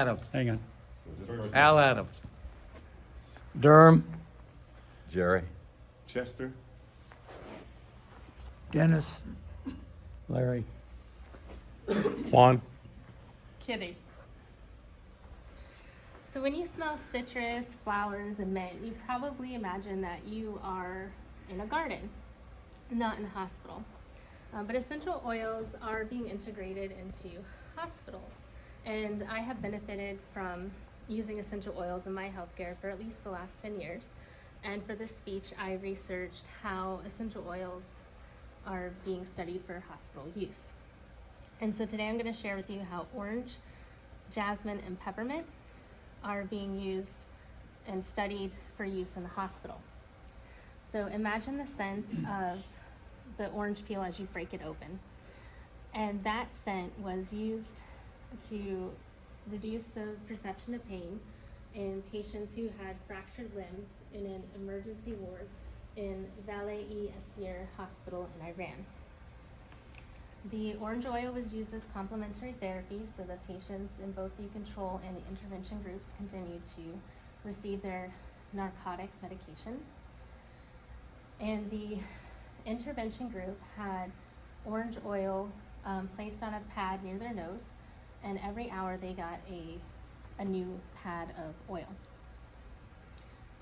Adams. Hang on. Al Adams. Durham. Jerry. Chester. Dennis. Larry. Juan. Kitty. So when you smell citrus, flowers, and mint, you probably imagine that you are in a garden, not in a hospital. But essential oils are being integrated into hospitals. And I have benefited from using essential oils in my healthcare for at least the last 10 years. And for this speech, I researched how essential oils are being studied for hospital use. And so today I'm going to share with you how orange, jasmine, and peppermint are being used and studied for use in the hospital. So imagine the sense of the orange peel as you break it open. And that scent was used to reduce the perception of pain in patients who had fractured limbs in an emergency ward in Valais-e-Assir Hospital in Iran. The orange oil was used as complementary therapy so that patients in both the control and the intervention groups continued to receive their narcotic medication. And the intervention group had orange oil placed on a pad near their nose, and every hour they got a new pad of oil.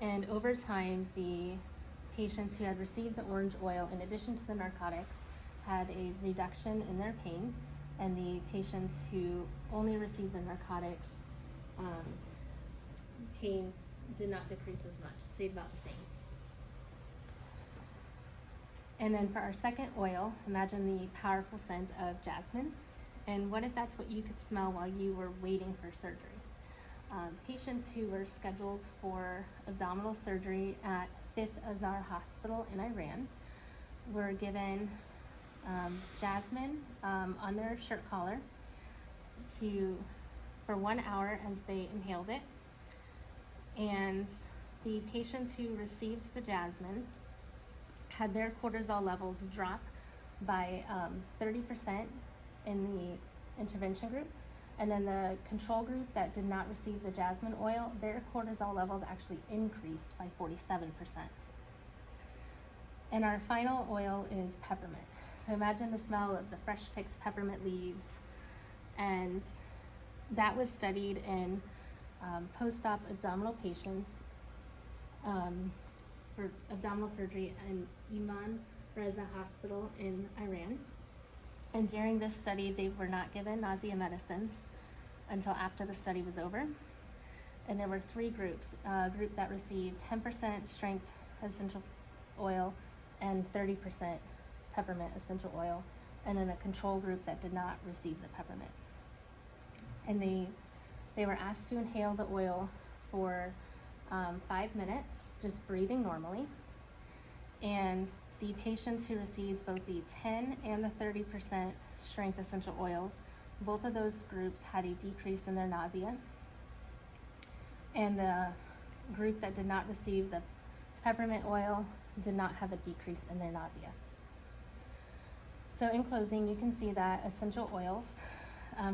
And over time, the patients who had received the orange oil, in addition to the narcotics, had a reduction in their pain, and the patients who only received the narcotics, pain did not decrease as much, it stayed about the same. And then for our second oil, imagine the powerful scent of jasmine. And what if that's what you could smell while you were waiting for surgery? Patients who were scheduled for abdominal surgery at 5th Azhar Hospital in Iran were given jasmine on their shirt collar for 1 hour as they inhaled it. And the patients who received the jasmine had their cortisol levels drop by 30% in the intervention group. And then the control group that did not receive the jasmine oil, their cortisol levels actually increased by 47%. And our final oil is peppermint. So imagine the smell of the fresh picked peppermint leaves. And that was studied in post-op abdominal patients for abdominal surgery in Imam Reza Hospital in Iran. And during this study, they were not given nausea medicines until after the study was over. And there were three groups, a group that received 10% strength essential oil and 30% peppermint essential oil, and then a control group that did not receive the peppermint. And they were asked to inhale the oil for 5 minutes, just breathing normally. And the patients who received both the 10 and the 30% strength essential oils, both of those groups had a decrease in their nausea. And the group that did not receive the peppermint oil did not have a decrease in their nausea. So in closing, you can see that essential oils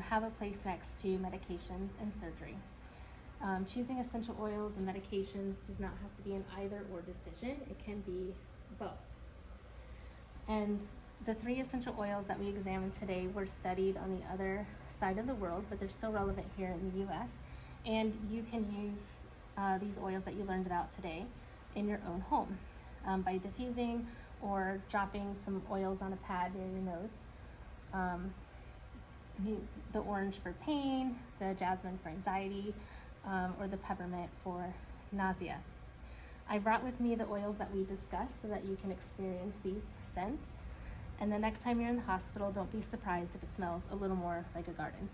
have a place next to medications and surgery. Choosing essential oils and medications does not have to be an either or decision. It can be both. And the 3 essential oils that we examined today were studied on the other side of the world, but they're still relevant here in the US. And you can use these oils that you learned about today in your own home by diffusing or dropping some oils on a pad near your nose. The orange for pain, the jasmine for anxiety, or the peppermint for nausea. I brought with me the oils that we discussed so that you can experience these scents. And the next time you're in the hospital, don't be surprised if it smells a little more like a garden.